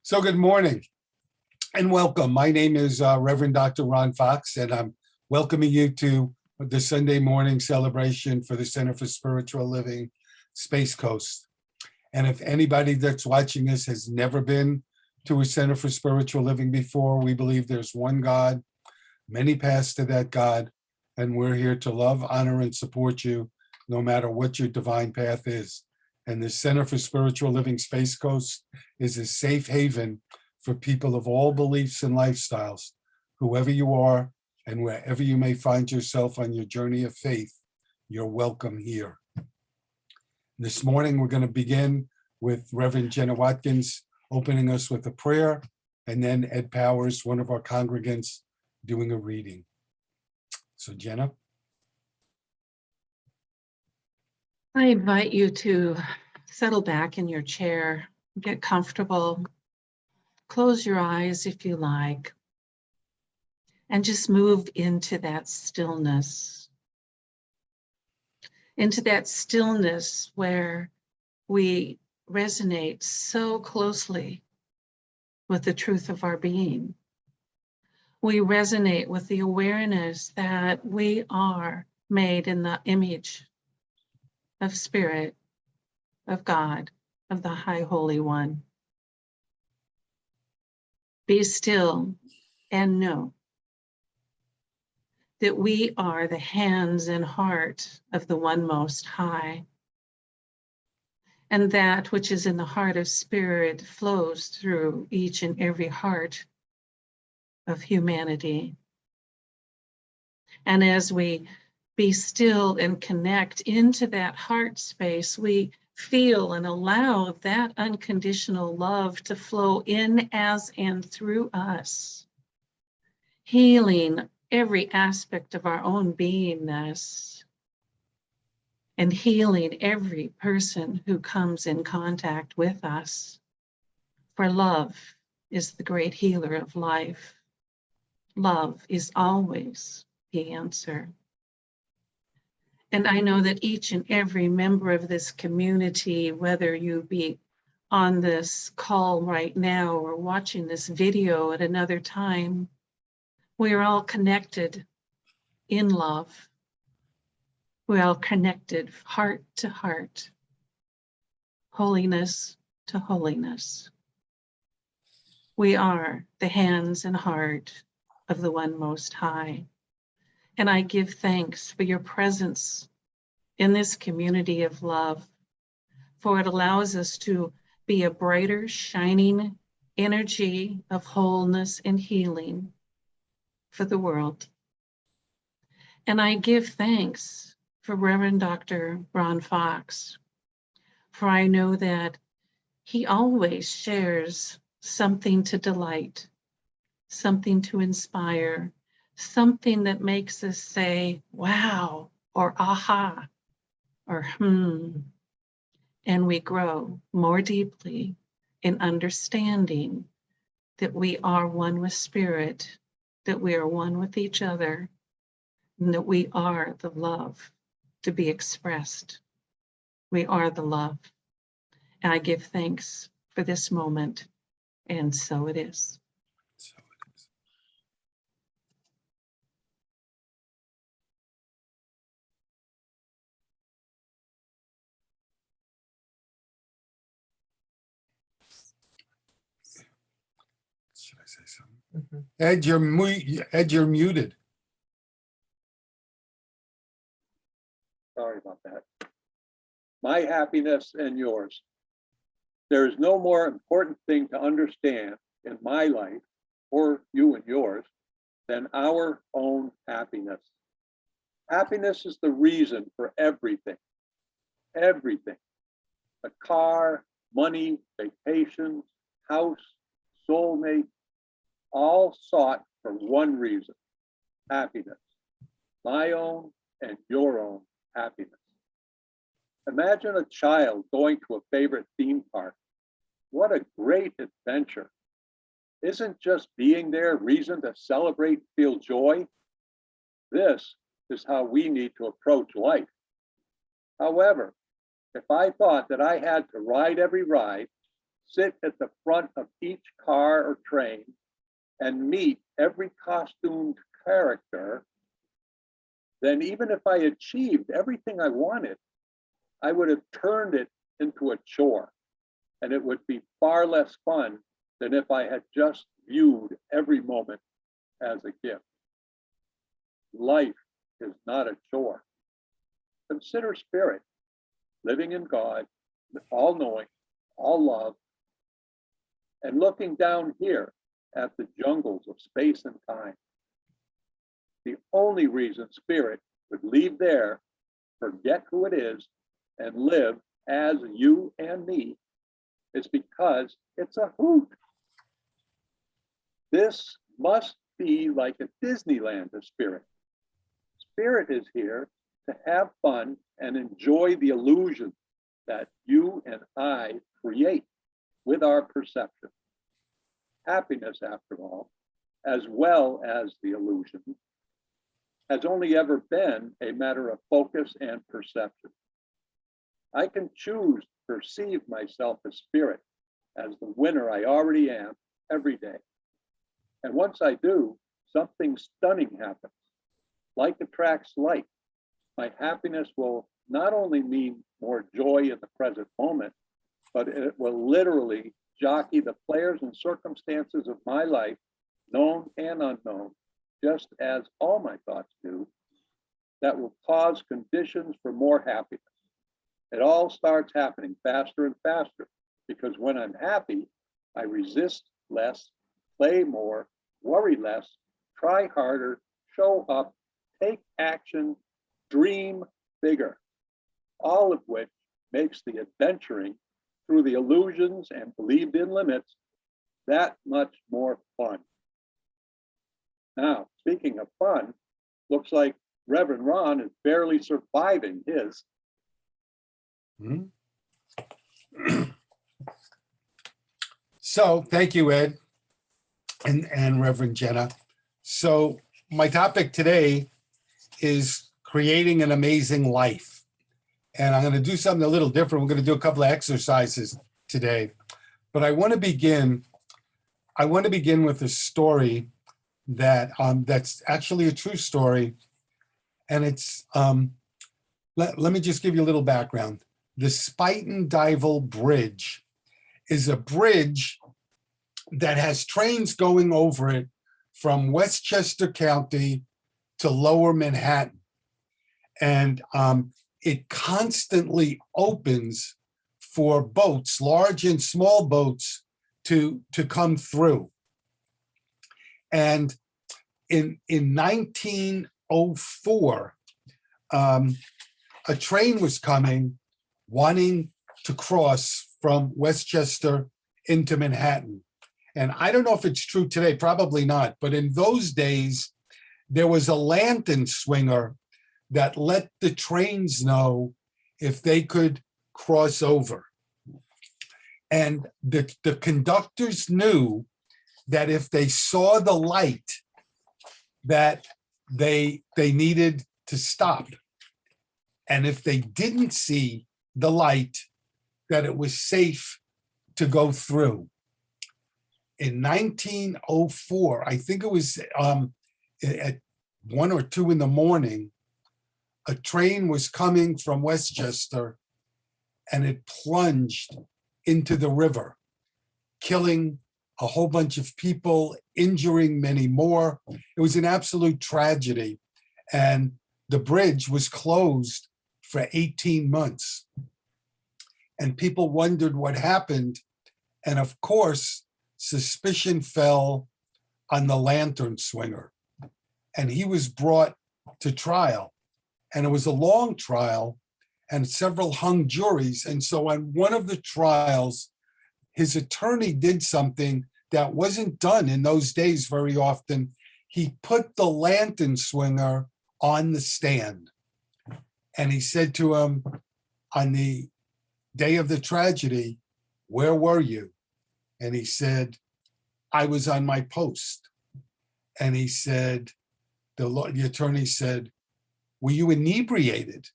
So good morning and welcome. My name is Reverend Dr. Ron Fox, and I'm welcoming you to the Sunday morning celebration for the Center for Spiritual Living, Space Coast. And if anybody that's watching this has never been to a Center for Spiritual Living before, we believe there's one God, many paths to that God, and we're here to love, honor, and support you no matter what your divine path is. And the Center for Spiritual Living Space Coast is a safe haven for people of all beliefs and lifestyles. Whoever you are and wherever you may find yourself on your journey of faith, you're welcome here. This morning, we're going to begin with Reverend Jenna Watkins opening us with a prayer, and then Ed Powers, one of our congregants, doing a reading. So Jenna. I invite you to settle back in your chair, get comfortable, close your eyes if you like, and just move into that stillness where we resonate so closely with the truth of our being. We resonate with the awareness that we are made in the image of Spirit, of God, of the High Holy One. Be still and know that we are the hands and heart of the One Most High. And that which is in the heart of Spirit flows through each and every heart of humanity. And as we be still and connect into that heart space, we feel and allow that unconditional love to flow in, as, and through us, healing every aspect of our own beingness and healing every person who comes in contact with us. For love is the great healer of life. Love is always the answer. And I know that each and every member of this community, whether you be on this call right now or watching this video at another time, we are all connected in love. We're all connected heart to heart, holiness to holiness. We are the hands and heart of the One Most High. And I give thanks for your presence in this community of love, for it allows us to be a brighter, shining energy of wholeness and healing for the world. And I give thanks for Reverend Dr. Ron Fox, for I know that he always shares something to delight, something to inspire, something that makes us say, wow, or aha, or and we grow more deeply in understanding that we are one with Spirit, that we are one with each other, and that we are the love to be expressed. We are the love. And I give thanks for this moment, and so it is. So it is. Should I say something? Ed, you're muted. Sorry about that. My happiness and yours. There is no more important thing to understand in my life, or you and yours, than our own happiness. Happiness is the reason for everything. Everything. A car, money, vacations, house, soulmate, all sought for one reason: happiness. My own and your own happiness. Imagine a child going to a favorite theme park. What a great adventure. Isn't just being there reason to celebrate, feel joy? This is how we need to approach life. However, if I thought that I had to ride every ride, sit at the front of each car or train and meet every costumed character, then even if I achieved everything I wanted, I would have turned it into a chore, and it would be far less fun than if I had just viewed every moment as a gift. Life is not a chore. Consider spirit, living in God, all knowing, all love, and looking down here at the jungles of space and time. The only reason spirit would leave there, forget who it is, and live as you and me is because it's a hoot. This must be like a Disneyland of spirit. Spirit is here to have fun and enjoy the illusion that you and I create with our perception. Happiness, after all, as well as the illusion, has only ever been a matter of focus and perception. I can choose to perceive myself as spirit, as the winner I already am every day. And once I do, something stunning happens. Like attracts like, my happiness will not only mean more joy in the present moment, but it will literally jockey the players and circumstances of my life, known and unknown, just as all my thoughts do, that will cause conditions for more happiness. It all starts happening faster and faster, because when I'm happy, I resist less, play more, worry less, try harder, show up, take action, dream bigger, all of which makes the adventuring through the illusions and believed in limits that much more fun. Now, speaking of fun, looks like Reverend Ron is barely surviving his. So thank you, Ed and Reverend Jenna. So my topic today is creating an amazing life. And I'm going to do something a little different. We're going to do a couple of exercises today. But I want to begin with a story that that's actually a true story. And it's let me just give you a little background. The Spuyten Duyvil Bridge is a bridge that has trains going over it from Westchester County to Lower Manhattan. And it constantly opens for boats, large and small boats, to come through. And in 1904, a train was coming wanting to cross from Westchester into Manhattan. And I don't know if it's true today, probably not, but in those days, there was a lantern swinger that let the trains know if they could cross over. And the conductors knew that if they saw the light, that they needed to stop. And if they didn't see the light, that it was safe to go through. In 1904, I think it was at 1 or 2 in the morning, a train was coming from Westchester and it plunged into the river, killing a whole bunch of people, injuring many more. It was an absolute tragedy. And the bridge was closed for 18 months. And people wondered what happened. And of course, suspicion fell on the lantern swinger. And he was brought to trial. And it was a long trial and several hung juries. And so on one of the trials, his attorney did something that wasn't done in those days very often. He put the lantern swinger on the stand. And he said to him, on the day of the tragedy, "Where were you?" And he said, "I was on my post." And he said, the attorney said, "Were you inebriated?"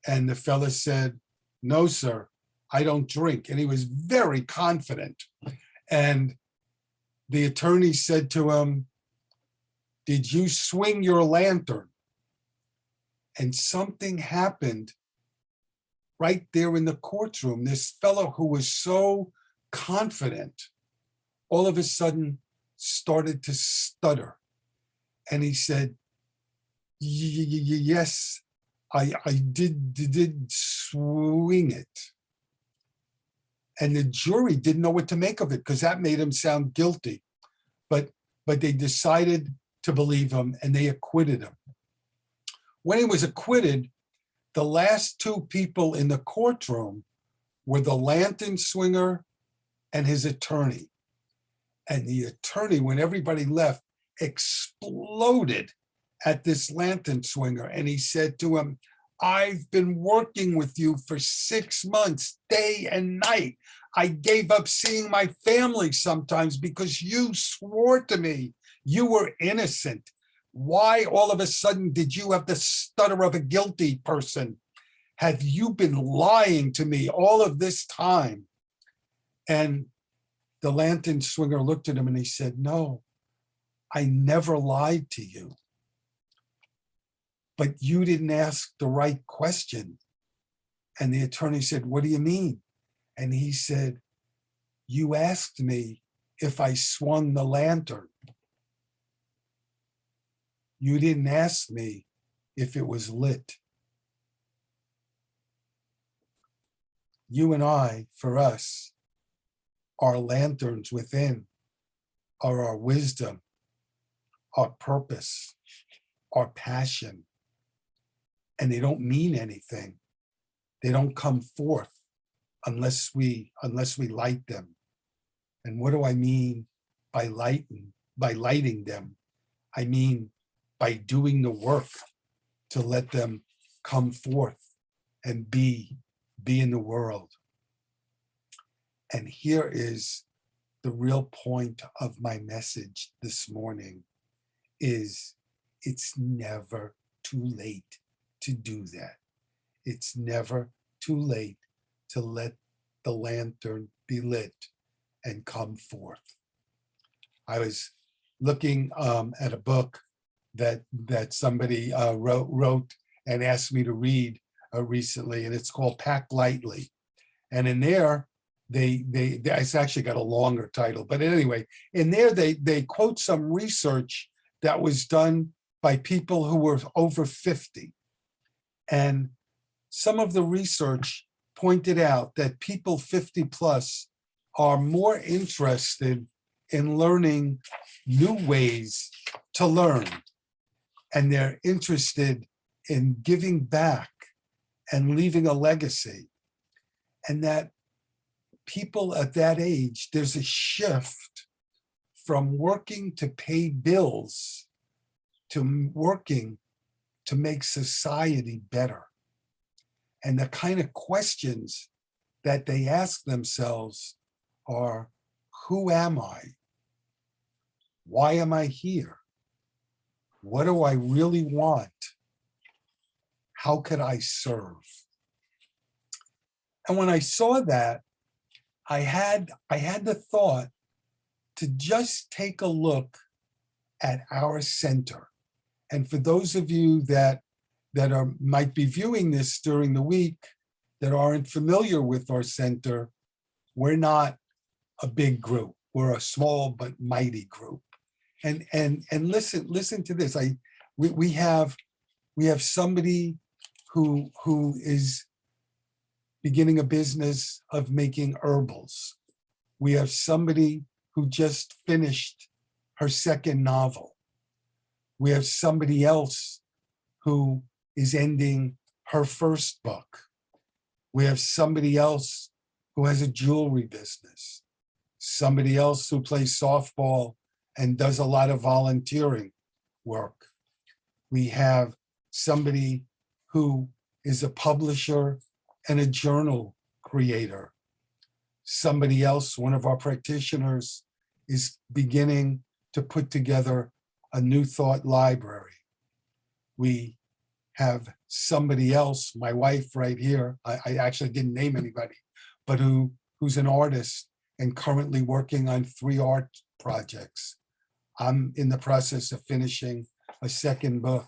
And the fella said, "No, sir, I don't drink. And he was very confident. And the attorney said to him, did you swing your lantern? And something happened right there in the courtroom. This fellow who was so confident, all of a sudden started to stutter. And he said, yes, I did swing it. And the jury didn't know what to make of it because that made him sound guilty. But they decided to believe him and they acquitted him. When he was acquitted, the last two people in the courtroom were the lantern swinger and his attorney. And the attorney, when everybody left, exploded at this lantern swinger. And he said to him, I've been working with you for 6 months, day and night. I gave up seeing my family sometimes because you swore to me you were innocent. Why all of a sudden did you have the stutter of a guilty person? Have you been lying to me all of this time? And the lantern swinger looked at him and he said, no, I never lied to you. But you didn't ask the right question. And the attorney said, what do you mean? And he said, you asked me if I swung the lantern. You didn't ask me if it was lit. You and I, for us, our lanterns within are our wisdom, our purpose, our passion. And they don't mean anything. They don't come forth unless we light them. And what do I mean by lighting them? I mean by doing the work to let them come forth and be in the world. And here is the real point of my message this morning is it's never too late to do that. It's never too late to let the lantern be lit and come forth. I was looking at a book that somebody wrote and asked me to read recently, and it's called Pack Lightly. And in there, it's actually got a longer title, but anyway, in there they quote some research that was done by people who were over 50. And some of the research pointed out that people 50 plus are more interested in learning new ways to learn. And they're interested in giving back and leaving a legacy. And that people at that age, there's a shift from working to pay bills to working to make society better. And the kind of questions that they ask themselves are, who am I? Why am I here? What do I really want? How could I serve? And when I saw that, I had the thought to just take a look at our center. And for those of you that might be viewing this during the week that aren't familiar with our center, we're not a big group. We're a small but mighty group. And listen to this. We have somebody who is beginning a business of making herbals. We have somebody who just finished her second novel. We have somebody else who is ending her first book. We have somebody else who has a jewelry business. Somebody else who plays softball and does a lot of volunteering work. We have somebody who is a publisher and a journal creator. Somebody else, one of our practitioners, is beginning to put together a new thought library. We have somebody else, my wife right here, I actually didn't name anybody. but who's an artist and currently working on 3 art projects. I'm in the process of finishing a second book.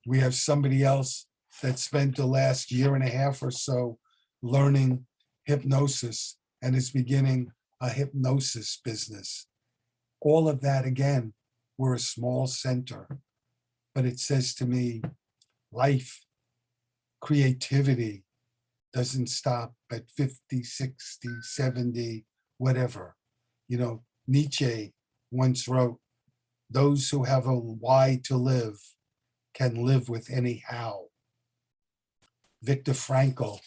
We have somebody else that spent the last year and a half or so learning hypnosis and is beginning a hypnosis business. All of that, again, we're a small center, but it says to me, life, creativity doesn't stop at 50, 60, 70, whatever. You know, Nietzsche once wrote, those who have a why to live can live with any how. Viktor Frankl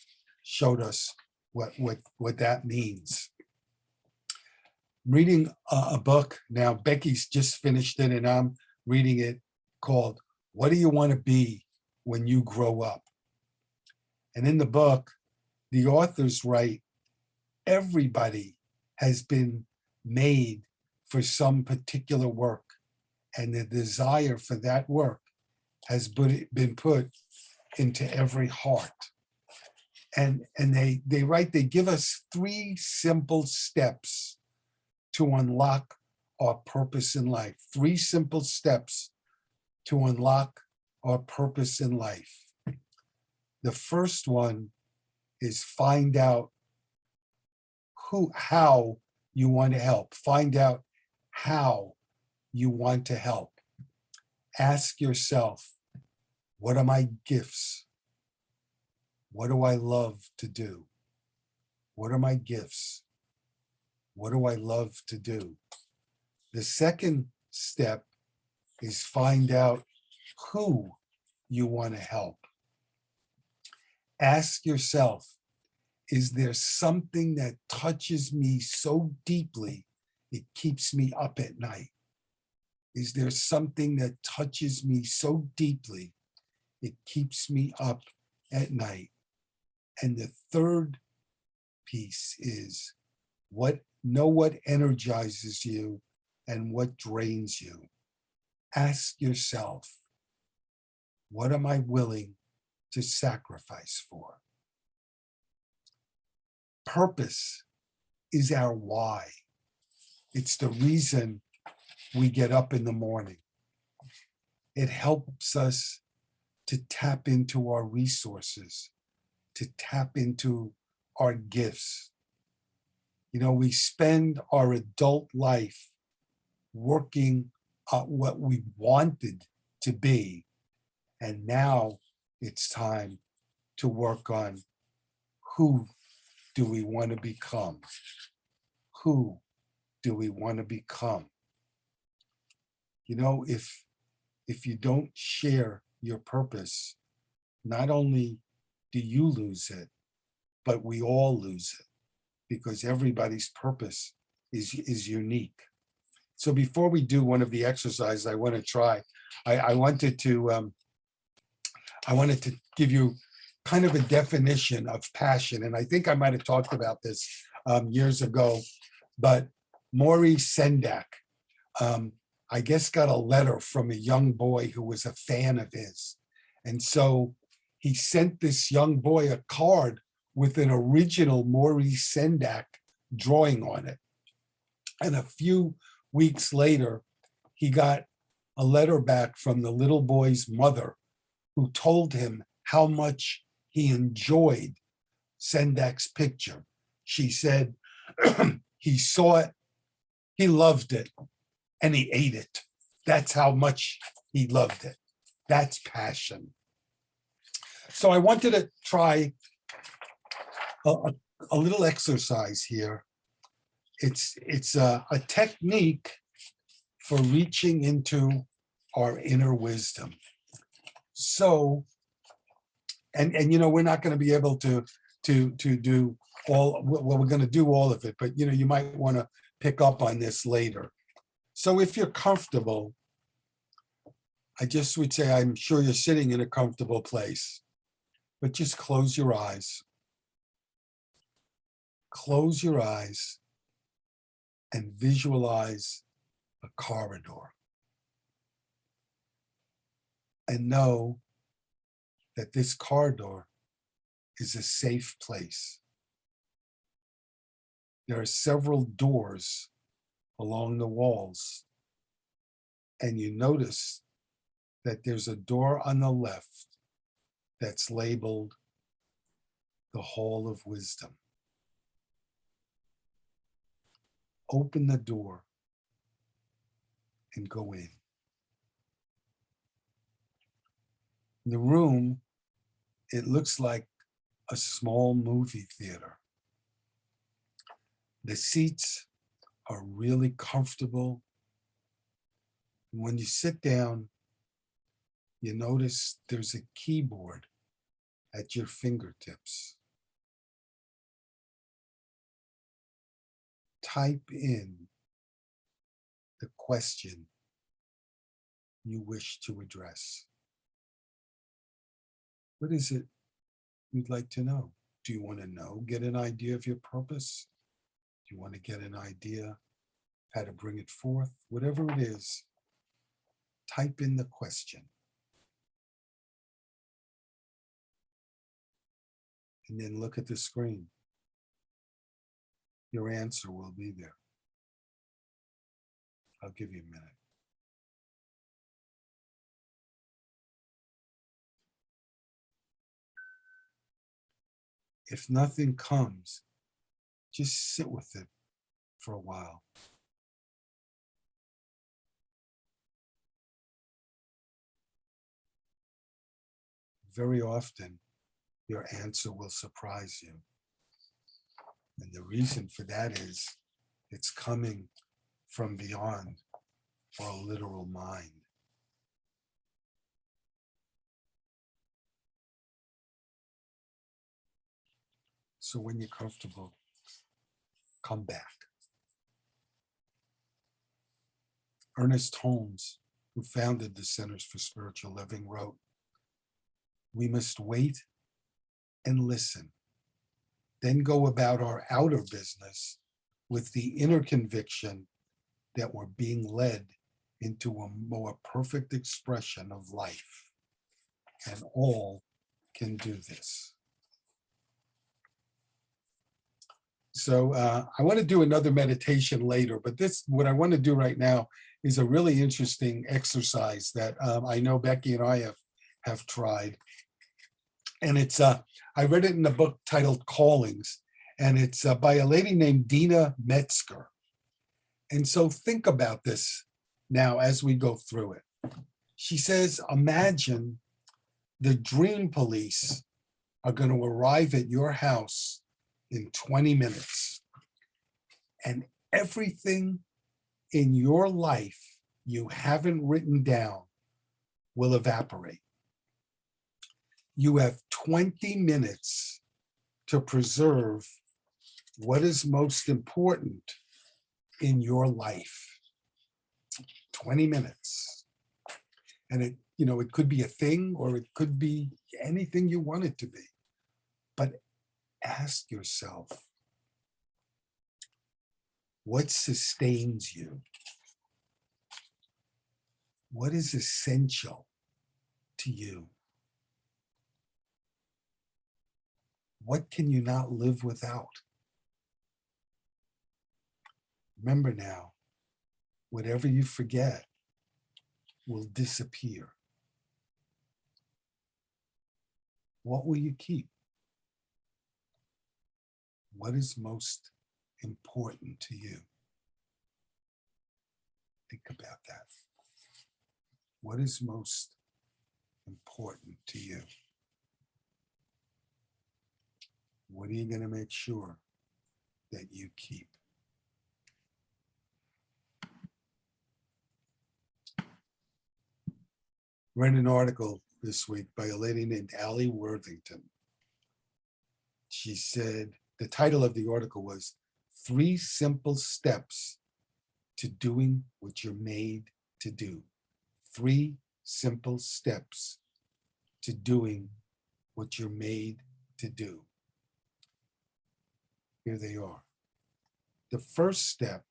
showed us what that means. Reading a book now, Becky's just finished it and I'm reading it, called What Do You Want to Be When You Grow Up? And in the book, the authors write, everybody has been made for some particular work, and the desire for that work has been put into every heart. And they write, they give us 3 simple steps to unlock our purpose in life. 3 simple steps to unlock our purpose in life. The first one is find out how you want to help. Find out how you want to help. Ask yourself, what are my gifts? What do I love to do? What are my gifts? What do I love to do? The second step is find out who you want to help. Ask yourself, is there something that touches me so deeply it keeps me up at night? Is there something that touches me so deeply it keeps me up at night? And the third piece is know what energizes you and what drains you. Ask yourself, what am I willing to sacrifice for? Purpose is our why. It's the reason we get up in the morning. It helps us to tap into our resources, to tap into our gifts. You know, we spend our adult life working on what we wanted to be, and now it's time to work on who do we want to become? Who do we want to become? You know, if you don't share your purpose, not only do you lose it, but we all lose it, because everybody's purpose is unique. So before we do one of the exercises I want to try, I wanted to give you kind of a definition of passion. And I think I might have talked about this years ago, but Maurice Sendak, I guess, got a letter from a young boy who was a fan of his. And so he sent this young boy a card with an original Maurice Sendak drawing on it. And a few weeks later, he got a letter back from the little boy's mother, who told him how much he enjoyed Sendak's picture. She said he saw it, he loved it, and he ate it. That's how much he loved it. That's passion. So I wanted to try a little exercise here. It's a technique for reaching into our inner wisdom. So, and you know, we're not going to be able to do all, well, we're going to do all of it, but you know, you might want to pick up on this later. So if you're comfortable, I just would say, I'm sure you're sitting in a comfortable place, but just close your eyes. Close your eyes and visualize a corridor. And know that this corridor is a safe place. there are several doors along the walls. And you notice that there's a door on the left that's labeled the Hall of Wisdom. Open the door and go in. In the room, it looks like a small movie theater. The seats are really comfortable. And when you sit down, you notice there's a keyboard at your fingertips. Type in the question you wish to address. What is it you'd like to know? Do you want to know, get an idea of your purpose? Do you want to get an idea of how to bring it forth? Whatever it is, type in the question. And then look at the screen. Your answer will be there. I'll give you a minute. If nothing comes, just sit with it for a while. Very often, your answer will surprise you. And the reason for that is it's coming from beyond our literal mind. So when you're comfortable, come back. Ernest Holmes, who founded the Centers for Spiritual Living, wrote, "We must wait and listen, then go about our outer business with the inner conviction that we're being led into a more perfect expression of life. And all can do this." So I want to do another meditation later, but what I want to do right now is a really interesting exercise that I know Becky and I have tried. And it's I read it in a book titled Callings, and it's by a lady named Dina Metzger. And so think about this now as we go through it. She says, imagine the dream police are going to arrive at your house in 20 minutes, and everything in your life you haven't written down will evaporate. You have 20 minutes to preserve what is most important in your life. 20 minutes. And it could be a thing, or it could be anything you want it to be. But ask yourself, what sustains you? What is essential to you? What can you not live without? Remember now, whatever you forget will disappear. What will you keep? What is most important to you? Think about that. What is most important to you? What are you going to make sure that you keep? Read an article this week by a lady named Allie Worthington. She said, the title of the article was 3 Simple Steps to Doing What You're Made to Do. 3 simple steps to doing what you're made to do. Here they are. The first step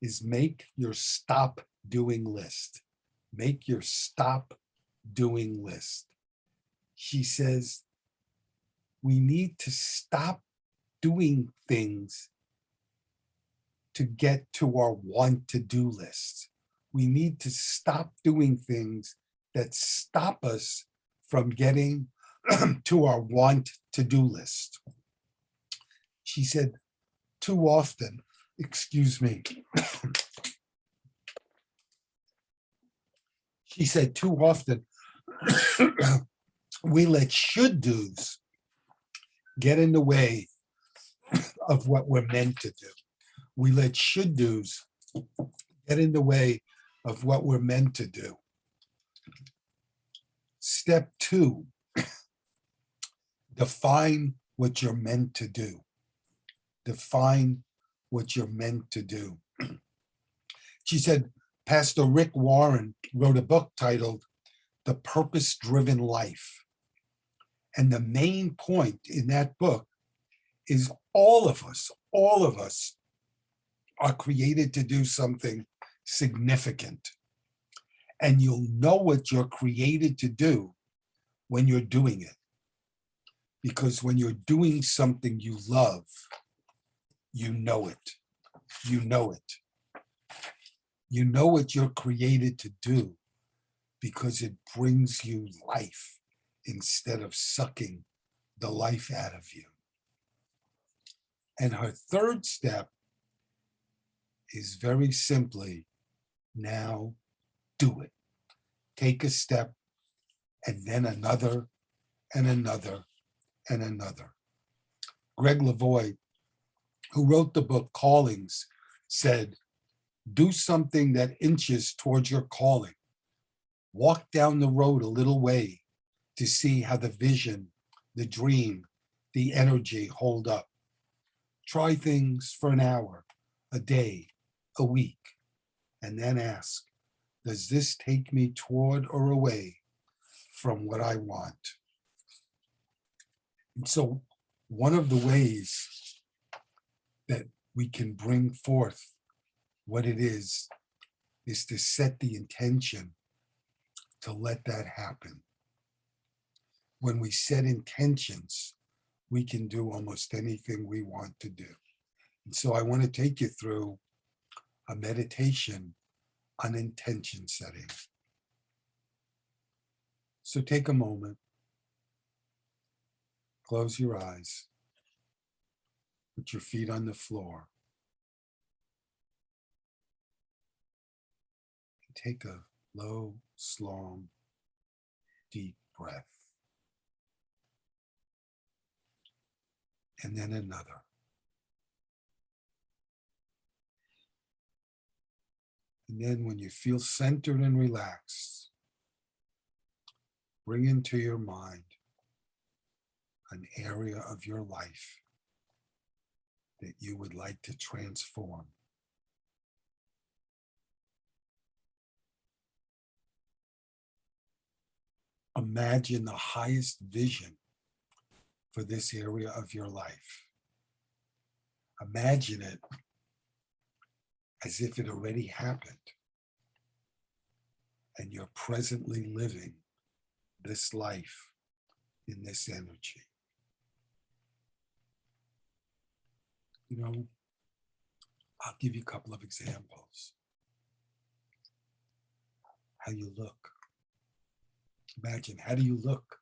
is make your stop doing list. Make your stop doing list. She says, we need to stop doing things to get to our want to do list. We need to stop doing things that stop us from getting to our want to do list. She said, too often, excuse me. She said, too often, we let should do's get in the way of what we're meant to do. We let should do's get in the way of what we're meant to do. Step 2, define what you're meant to do. Define what you're meant to do. She said, Pastor Rick Warren wrote a book titled The Purpose-Driven Life. And the main point in that book is all of us are created to do something significant. And you'll know what you're created to do when you're doing it. Because when you're doing something you love, you know it. You know it. You know what you're created to do because it brings you life instead of sucking the life out of you. And her third step is very simply, now do it. Take a step and then another and another and another. Greg Lavoie, who wrote the book Callings, said, do something that inches towards your calling. Walk down the road a little way to see how the vision, the dream, the energy hold up. Try things for an hour, a day, a week, and then ask, does this take me toward or away from what I want? And so one of the ways that we can bring forth what it is to set the intention to let that happen. When we set intentions, we can do almost anything we want to do. And so I want to take you through a meditation on intention setting. So take a moment, close your eyes, put your feet on the floor, and take a low, slow, deep breath. And then another. And then when you feel centered and relaxed, bring into your mind an area of your life that you would like to transform. Imagine the highest vision for this area of your life. Imagine it as if it already happened and you're presently living this life in this energy. You know, I'll give you a couple of examples. How you look. Imagine, how do you look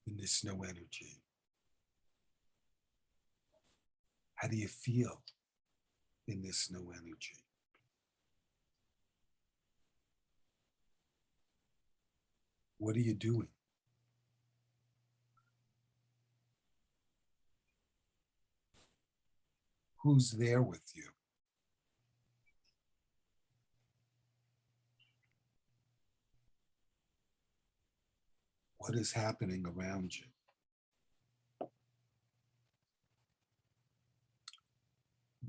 in this new energy? How do you feel in this new energy? What are you doing? Who's there with you? What is happening around you?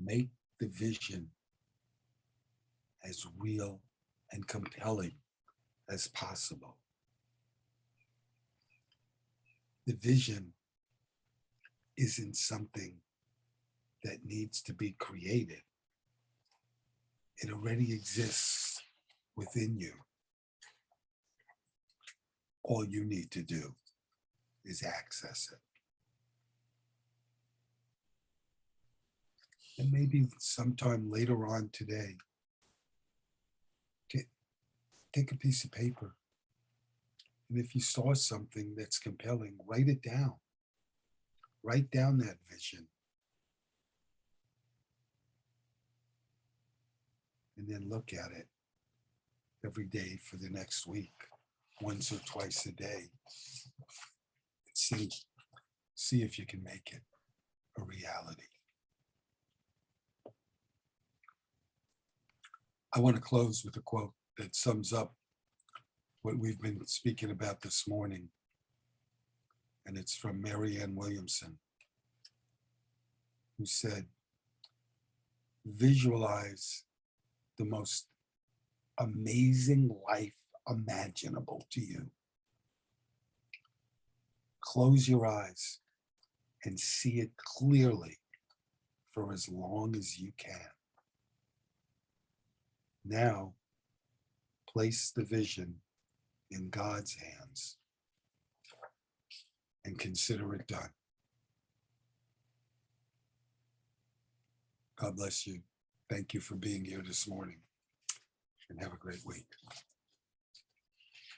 Make the vision as real and compelling as possible. The vision isn't something that needs to be created. It already exists within you. All you need to do is access it. And maybe sometime later on today, take a piece of paper. And if you saw something that's compelling, write it down. Write down that vision. And then look at it every day for the next week, once or twice a day. And see if you can make it a reality. I want to close with a quote that sums up what we've been speaking about this morning. And it's from Marianne Williamson, who said, visualize the most amazing life imaginable to you. Close your eyes and see it clearly for as long as you can. Now, place the vision in God's hands and consider it done. God bless you. Thank you for being here this morning, and have a great week.